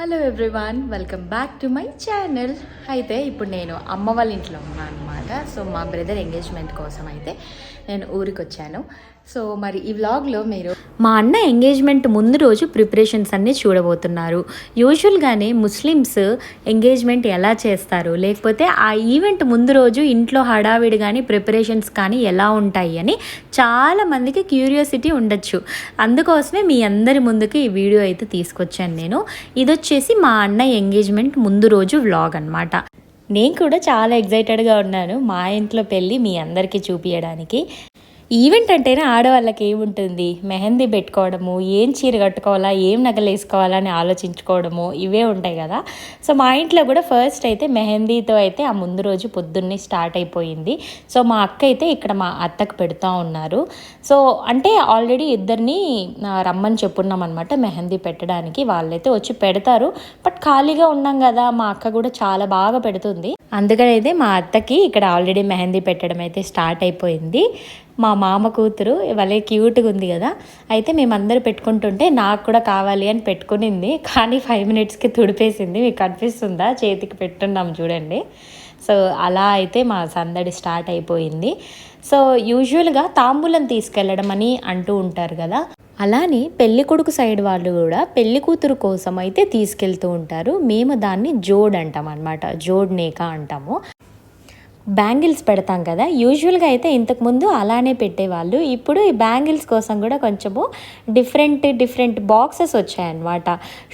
Hello everyone, welcome back to my channel. అయితే ఇప్పుడు నేను అమ్మ వాళ్ళ ఇంట్లో ఉన్నాను అనమాట. సో మా బ్రదర్ ఎంగేజ్మెంట్ కోసం అయితే నేను ఊరికి వచ్చాను. సో మరి ఈ వ్లాగ్లో మీరు మా అన్న ఎంగేజ్మెంట్ ముందు రోజు ప్రిపరేషన్స్ అన్నీ చూడబోతున్నారు. యూజువల్గానే ముస్లిమ్స్ ఎంగేజ్మెంట్ ఎలా చేస్తారు, లేకపోతే ఆ ఈవెంట్ ముందు రోజు ఇంట్లో హడావిడి కానీ ప్రిపరేషన్స్ కానీ ఎలా ఉంటాయి అని చాలామందికి క్యూరియాసిటీ ఉండొచ్చు. అందుకోసమే మీ అందరి ముందుకు ఈ వీడియో అయితే తీసుకొచ్చాను నేను. ఇది వచ్చేసి మా అన్న ఎంగేజ్మెంట్ ముందు రోజు వ్లాగ్ అనమాట. నేను కూడా చాలా ఎగ్జైటెడ్గా ఉన్నాను మా ఇంట్లో పెళ్ళి మీ అందరికీ చూపించడానికి. ఈవెంట్ అంటేనే ఆడవాళ్ళకి ఏముంటుంది, మెహందీ పెట్టుకోవడము, ఏం చీర కట్టుకోవాలా, ఏం నగలు వేసుకోవాలా అని ఆలోచించుకోవడము, ఇవే ఉంటాయి కదా. సో మా ఇంట్లో కూడా ఫస్ట్ అయితే మెహందీతో అయితే ఆ ముందు రోజు పొద్దున్నే స్టార్ట్ అయిపోయింది. సో మా అక్క అయితే ఇక్కడ మా అత్తకు పెడతా ఉన్నారు. సో అంటే ఆల్రెడీ ఇద్దరిని రమ్మని చెప్పున్నాం అనమాట మెహందీ పెట్టడానికి. వాళ్ళైతే వచ్చి పెడతారు. బట్ ఖాళీగా ఉన్నాం కదా, మా అక్క కూడా చాలా బాగా పెడుతుంది. అందుకని అయితే మా అత్తకి ఇక్కడ ఆల్రెడీ మెహందీ పెట్టడం అయితే స్టార్ట్ అయిపోయింది. మా మామ కూతురు భలే క్యూట్గా ఉంది కదా. అయితే మేమందరూ పెట్టుకుంటుంటే నాకు కూడా కావాలి అని పెట్టుకునింది. కానీ 5 మినిట్స్కి తుడిపేసింది. మీకు కనిపిస్తుందా, చేతికి పెట్టున్నాం చూడండి. సో అలా అయితే మా సందడి స్టార్ట్ అయిపోయింది. సో యూజువల్గా తాంబూలం తీసుకెళ్ళడం అని అంటూ ఉంటారు కదా. అలానే పెళ్లి కొడుకు సైడ్ వాళ్ళు కూడా పెళ్లి కూతురు కోసం అయితే తీసుకెళ్తూ ఉంటారు. మేము దాన్ని జోడ్ అంటాం అనమాట, జోడ్ నేక అంటాము. బ్యాంగిల్స్ పెడతాం కదా, యూజువల్గా అయితే ఇంతకుముందు అలానే పెట్టేవాళ్ళు. ఇప్పుడు ఈ బ్యాంగిల్స్ కోసం కూడా కొంచెము డిఫరెంట్ బాక్సెస్ వచ్చాయన్నమాట.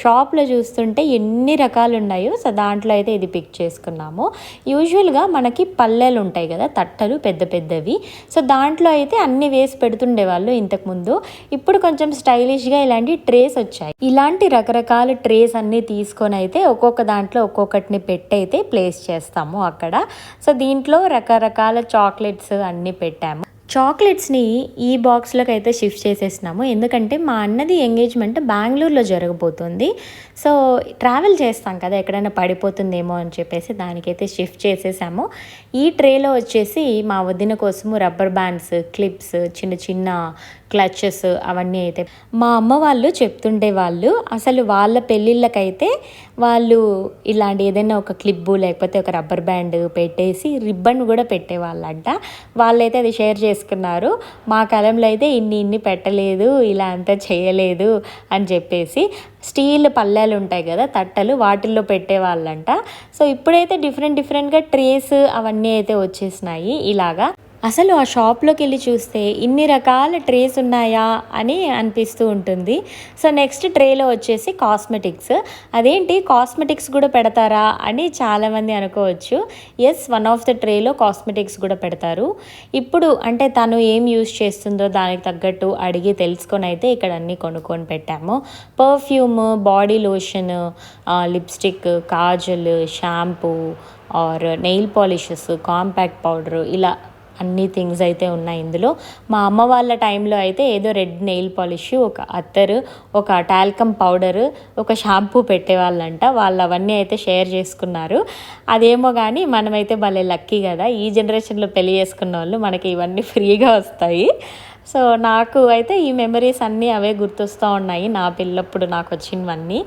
షాప్లో చూస్తుంటే ఎన్ని రకాలు ఉన్నాయో. సో దాంట్లో అయితే ఇది పిక్ చేసుకున్నాము. యూజువల్గా మనకి పల్లెలు ఉంటాయి కదా, తట్టలు పెద్దవి. సో దాంట్లో అయితే అన్ని వేసి పెడుతుండేవాళ్ళు ఇంతకుముందు. ఇప్పుడు కొంచెం స్టైలిష్గా ఇలాంటి ట్రేస్ వచ్చాయి. ఇలాంటి రకరకాల ట్రేస్ అన్నీ తీసుకొని అయితే ఒక్కొక్క దాంట్లో ఒక్కొక్కటిని పెట్టి అయితే ప్లేస్ చేస్తాము అక్కడ. సో దీంట్లో రకరకాల చాక్లెట్స్ అన్నీ పెట్టాము. చాక్లెట్స్ని ఈ బాక్స్లోకి అయితే షిఫ్ట్ చేసేసినాము. ఎందుకంటే మా అన్నది ఎంగేజ్మెంట్ బెంగళూరులో జరగబోతుంది. సో ట్రావెల్ చేస్తాం కదా, ఎక్కడైనా పడిపోతుందేమో అని చెప్పేసి దానికైతే షిఫ్ట్ చేసేసాము. ఈ ట్రేలో వచ్చేసి మా వదిన కోసము రబ్బర్ బ్యాండ్స్, క్లిప్స్, చిన్న క్లచెస్ అవన్నీ అయితే మా అమ్మ వాళ్ళు చెప్తుండే వాళ్ళు. అసలు వాళ్ళ పెళ్ళిళ్ళకైతే వాళ్ళు ఇలాంటి ఏదైనా ఒక క్లిప్పు లేకపోతే ఒక రబ్బర్ బ్యాండ్ పెట్టేసి రిబ్బన్ కూడా పెట్టేవాళ్ళంట. వాళ్ళైతే అది షేర్ చేసుకున్నారు. మా కాలంలో అయితే ఇన్ని పెట్టలేదు, ఇలా అంతా చేయలేదు అని చెప్పేసి. స్టీల్ పళ్ళాలు ఉంటాయి కదా, తట్టలు, వాటిల్లో పెట్టేవాళ్ళంట. సో ఇప్పుడైతే డిఫరెంట్గా ట్రేస్ అవన్నీ అయితే వచ్చేసినాయి ఇలాగా. అసలు ఆ షాప్లోకి వెళ్ళి చూస్తే ఇన్ని రకాల ట్రేస్ ఉన్నాయా అని అనిపిస్తూ ఉంటుంది. సో నెక్స్ట్ ట్రేలో వచ్చేసి కాస్మెటిక్స్. అదేంటి కాస్మెటిక్స్ కూడా పెడతారా అని చాలామంది అనుకోవచ్చు. ఎస్, వన్ ఆఫ్ ద ట్రేలో కాస్మెటిక్స్ కూడా పెడతారు. ఇప్పుడు అంటే తను ఏం యూజ్ చేస్తుందో దానికి తగ్గట్టు అడిగి తెలుసుకొని అయితే ఇక్కడ అన్నీ కొనుక్కొని పెట్టాము. Perfume, body lotion, lipstick, kajal, shampoo or nail polishes, compact powder, ఇలా అన్ని థింగ్స్ అయితే ఉన్నాయి ఇందులో. మా అమ్మ వాళ్ళ టైంలో అయితే ఏదో రెడ్ నెయిల్ పాలిష్, ఒక అత్తరు, ఒక టాల్కమ్ పౌడరు, ఒక షాంపూ పెట్టేవాళ్ళంట. వాళ్ళు అవన్నీ అయితే షేర్ చేసుకున్నారు. అదేమో కానీ మనమైతే భలే లక్కీ కదా, ఈ జనరేషన్లో పెళ్లి చేసుకున్న వాళ్ళు మనకి ఇవన్నీ ఫ్రీగా వస్తాయి. సో నాకు అయితే ఈ మెమరీస్ అన్నీ అవే గుర్తొస్తూ ఉన్నాయి, నా పిల్లప్పుడు నాకు వచ్చినవన్నీ.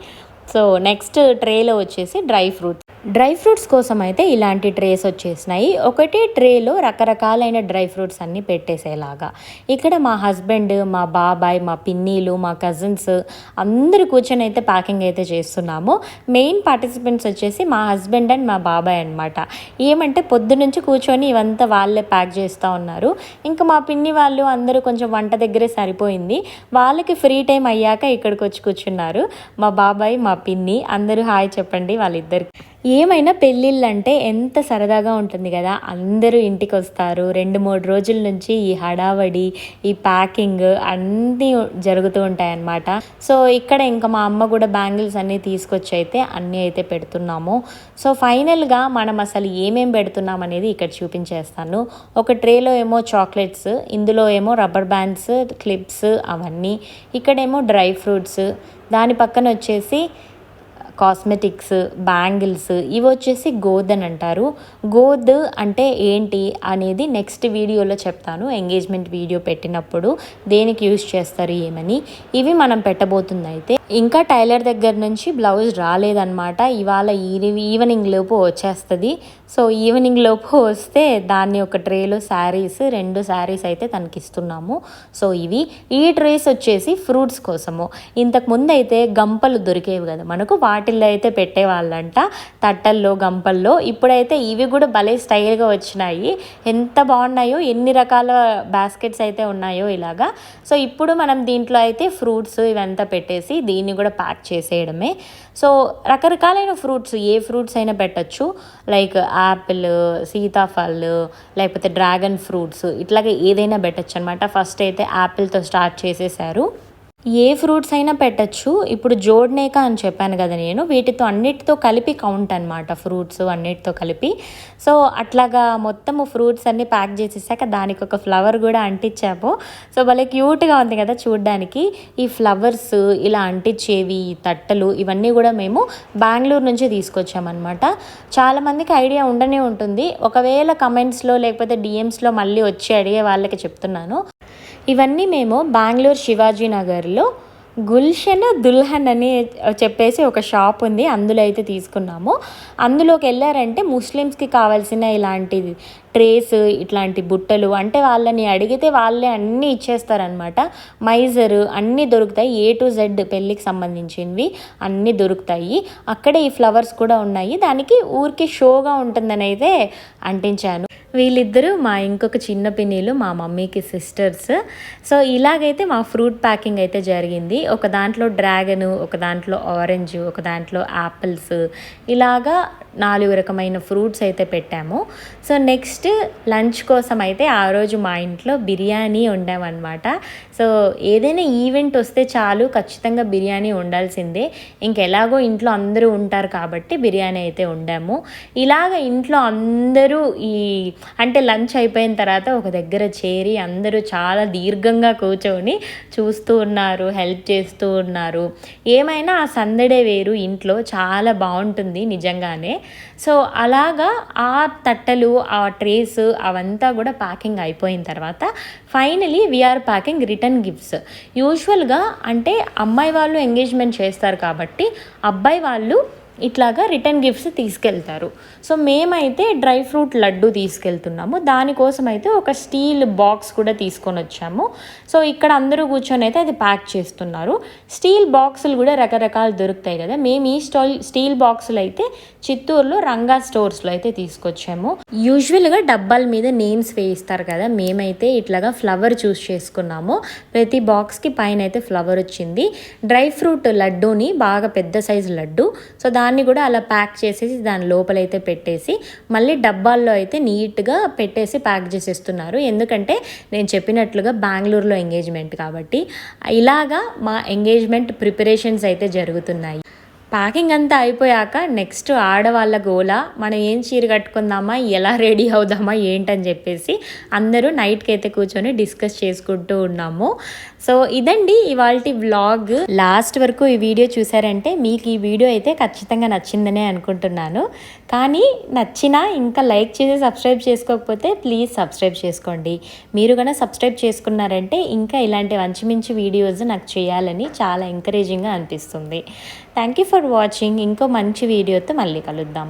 సో నెక్స్ట్ ట్రేలో వచ్చేసి డ్రై ఫ్రూట్స్ కోసం అయితే ఇలాంటి ట్రేస్ వచ్చేసినాయి. ఒకటే ట్రేలో రకరకాలైన డ్రై ఫ్రూట్స్ అన్నీ పెట్టేసేలాగా. ఇక్కడ మా హస్బెండ్, మా బాబాయ్, మా పిన్నీలు, మా కజిన్స్ అందరూ కూర్చొని అయితే ప్యాకింగ్ అయితే చేస్తున్నాము. మెయిన్ పార్టిసిపెంట్స్ వచ్చేసి మా హస్బెండ్ అండ్ మా బాబాయ్ అనమాట. ఏమంటే పొద్దు నుంచి కూర్చొని ఇవంతా వాళ్ళే ప్యాక్ చేస్తూ ఉన్నారు. ఇంకా మా పిన్ని వాళ్ళు అందరూ కొంచెం వంట దగ్గరే సరిపోయింది. వాళ్ళకి ఫ్రీ టైం అయ్యాక ఇక్కడికి వచ్చి కూర్చున్నారు. మా బాబాయ్, మా పిన్ని అందరూ హాయ్ చెప్పండి వాళ్ళిద్దరికి. ఏమైనా పెళ్ళిళ్ళు అంటే ఎంత సరదాగా ఉంటుంది కదా. అందరూ ఇంటికి వస్తారు. 2-3 రోజుల నుంచి ఈ హడావడి, ఈ ప్యాకింగ్ అన్నీ జరుగుతూ ఉంటాయన్నమాట. సో ఇక్కడ ఇంకా మా అమ్మ కూడా బ్యాంగిల్స్ అన్నీ తీసుకొచ్చి అయితే అన్నీ అయితే పెడుతున్నాము. సో ఫైనల్గా మనం అసలు ఏమేం పెడుతున్నాం అనేది ఇక్కడ చూపించేస్తాను. ఒక ట్రేలో ఏమో చాక్లెట్స్, ఇందులో ఏమో రబ్బర్ బ్యాండ్స్, క్లిప్స్ అవన్నీ. ఇక్కడేమో డ్రై ఫ్రూట్స్, దాని పక్కన వచ్చేసి కాస్మెటిక్స్, బ్యాంగిల్స్. ఇవి వచ్చేసి గోద్ అని అంటారు. గోద్ అంటే ఏంటి అనేది నెక్స్ట్ వీడియోలో చెప్తాను, ఎంగేజ్మెంట్ వీడియో పెట్టినప్పుడు దేనికి యూజ్ చేస్తారు ఏమని. ఇవి మనం పెట్టబోతుంది అయితే ఇంకా టైలర్ దగ్గర నుంచి బ్లౌజ్ రాలేదన్నమాట. ఇవాళ ఈవినింగ్ లోపు వచ్చేస్తుంది. సో ఈవినింగ్ లోపు వస్తే దాన్ని ఒక ట్రేలో రెండు శారీస్ అయితే తనకి ఇస్తున్నాము. సో ఈ ట్రేస్ వచ్చేసి ఫ్రూట్స్ కోసము. ఇంతకుముందు అయితే గంపలు దొరికేవి కదా మనకు, వాటిల్లో అయితే పెట్టేవాళ్ళంట తట్టల్లో గంపల్లో. ఇప్పుడైతే ఇవి కూడా భలే స్టైల్గా వచ్చినాయి. ఎంత బాగున్నాయో, ఎన్ని రకాల బాస్కెట్స్ అయితే ఉన్నాయో ఇలాగా. సో ఇప్పుడు మనం దీంట్లో అయితే ఫ్రూట్స్ ఇవంతా పెట్టేసి దీన్ని కూడా ప్యాక్ చేసేయడమే. సో రకరకాలైన ఫ్రూట్స్, ఏ ఫ్రూట్స్ అయినా పెట్టచ్చు. లైక్ యాపిల్, సీతాఫల్, లేకపోతే డ్రాగన్ ఫ్రూట్స్, ఇట్లాగే ఏదైనా పెట్టచ్చు అనమాట. ఫస్ట్ అయితే యాపిల్తో స్టార్ట్ చేసేసారు. ఏ ఫ్రూట్స్ అయినా పెట్టచ్చు. ఇప్పుడు జోడ్నేకా అని చెప్పాను కదా నేను, వీటితో అన్నిటితో కలిపి కౌంట్ అనమాట, ఫ్రూట్స్ అన్నిటితో కలిపి. సో అట్లాగా మొత్తము ఫ్రూట్స్ అన్నీ ప్యాక్ చేసేసాక దానికి ఒక ఫ్లవర్ కూడా అంటించాము. సో భలే క్యూట్గా ఉంది కదా చూడ్డానికి. ఈ ఫ్లవర్స్ ఇలా అంటించేవి, తట్టలు, ఇవన్నీ కూడా మేము బెంగళూరు నుంచి తీసుకొచ్చామన్నమాట. చాలామందికి ఐడియా ఉండనే ఉంటుంది. ఒకవేళ కమెంట్స్లో లేకపోతే డిఎమ్స్లో మళ్ళీ వచ్చి అడిగే వాళ్ళకి చెప్తున్నాను. ఇవన్నీ మేము బెంగళూరు శివాజీ నగర్లో గుల్షన్ దుల్హన్ అని చెప్పేసి ఒక షాప్ ఉంది, అందులో అయితే తీసుకున్నాము. అందులోకి వెళ్ళారంటే ముస్లిమ్స్కి కావాల్సిన ఇలాంటి ట్రేస్, ఇట్లాంటి బుట్టలు, అంటే వాళ్ళని అడిగితే వాళ్ళే అన్నీ ఇచ్చేస్తారనమాట. మైజర్ అన్నీ దొరుకుతాయి, A to Z పెళ్ళికి సంబంధించినవి అన్నీ దొరుకుతాయి. అక్కడే ఈ ఫ్లవర్స్ కూడా ఉన్నాయి. దానికి ఊరికి షోగా ఉంటుందని అయితే అంటించాను. వీళ్ళిద్దరూ మా ఇంకొక చిన్న పిన్నిలు, మా మమ్మీకి సిస్టర్స్. సో ఇలాగైతే మా ఫ్రూట్ ప్యాకింగ్ అయితే జరిగింది. ఒక దాంట్లో డ్రాగను, ఒక దాంట్లో ఆరెంజ్, ఒక దాంట్లో యాపిల్స్, ఇలాగా 4 రకమైన ఫ్రూట్స్ అయితే పెట్టాము. సో నెక్స్ట్ లంచ్ కోసం అయితే ఆ రోజు మా ఇంట్లో బిర్యానీ వండామన్నమాట. సో ఏదైనా ఈవెంట్ వస్తే చాలు, ఖచ్చితంగా బిర్యానీ ఉండాల్సిందే. ఇంకెలాగో ఇంట్లో అందరూ ఉంటారు కాబట్టి బిర్యానీ అయితే వండాము. ఇలాగ ఇంట్లో అందరూ అంటే లంచ్ అయిపోయిన తర్వాత ఒక దగ్గర చేరి అందరూ చాలా దీర్ఘంగా కూర్చొని చూస్తూ ఉన్నారు, హెల్ప్ చేస్తూ ఉన్నారు. ఏమైనా ఆ సందడే వేరు, ఇంట్లో చాలా బాగుంటుంది నిజంగానే. సో అలాగా ఆ తట్టలు, ఆ ట్రేస్ అవంతా కూడా ప్యాకింగ్ అయిపోయిన తర్వాత finally we're packing return gifts. యూజువల్గా అంటే అమ్మాయి వాళ్ళు ఎంగేజ్మెంట్ చేస్తారు కాబట్టి అబ్బాయి వాళ్ళు ఇట్లాగా రిటర్న్ గిఫ్ట్స్ తీసుకెళ్తారు. సో మేమైతే డ్రై ఫ్రూట్ లడ్డు తీసుకెళ్తున్నాము. దానికోసం అయితే ఒక స్టీల్ బాక్స్ కూడా తీసుకొని వచ్చాము. సో ఇక్కడ అందరూ కూర్చొని అయితే అది ప్యాక్ చేస్తున్నారు. స్టీల్ బాక్సులు కూడా రకరకాలు దొరుకుతాయి కదా. మేము ఈ స్టీల్ బాక్సులు అయితే చిత్తూరులో రంగా స్టోర్స్లో అయితే తీసుకొచ్చాము. యూజువల్గా డబ్బాల మీద నేమ్స్ వేయిస్తారు కదా, మేమైతే ఇట్లాగా ఫ్లవర్ చూస్ చేసుకున్నాము. ప్రతి బాక్స్కి పైన అయితే ఫ్లవర్ వచ్చింది. డ్రై ఫ్రూట్ లడ్డూని, బాగా పెద్ద సైజు లడ్డు. సో దాన్ని కూడా అలా ప్యాక్ చేసేసి దాని లోపలైతే పెట్టేసి మళ్ళీ డబ్బాల్లో అయితే నీట్గా పెట్టేసి ప్యాక్ చేసేస్తున్నారు. ఎందుకంటే నేను చెప్పినట్లుగా బెంగళూరులో ఎంగేజ్మెంట్ కాబట్టి ఇలాగా మా ఎంగేజ్మెంట్ ప్రిపరేషన్స్ అయితే జరుగుతున్నాయి. ప్యాకింగ్ అంతా అయిపోయాక నెక్స్ట్ ఆడవాళ్ళ గోల, మనం ఏం చీర కట్టుకుందామా, ఎలా రెడీ అవుదామా ఏంటని చెప్పేసి అందరూ నైట్కి అయితే కూర్చొని డిస్కస్ చేసుకుంటూ ఉన్నాము. సో ఇదండి ఇవాల్టి వ్లాగ్. లాస్ట్ వరకు ఈ వీడియో చూసారంటే మీకు ఈ వీడియో అయితే ఖచ్చితంగా నచ్చిందనే అనుకుంటున్నాను. కానీ నచ్చినా ఇంకా లైక్ చేసి సబ్స్క్రైబ్ చేసుకోకపోతే ప్లీజ్ సబ్స్క్రైబ్ చేసుకోండి. మీరు కనుక సబ్స్క్రైబ్ చేసుకున్నారంటే ఇంకా ఇలాంటి మంచి వీడియోస్ నాకు చేయాలని చాలా ఎంకరేజింగ్గా అనిపిస్తుంది. Thank you for watching. ఇంకో మంచి వీడియోతో మళ్ళీ కలుద్దాం.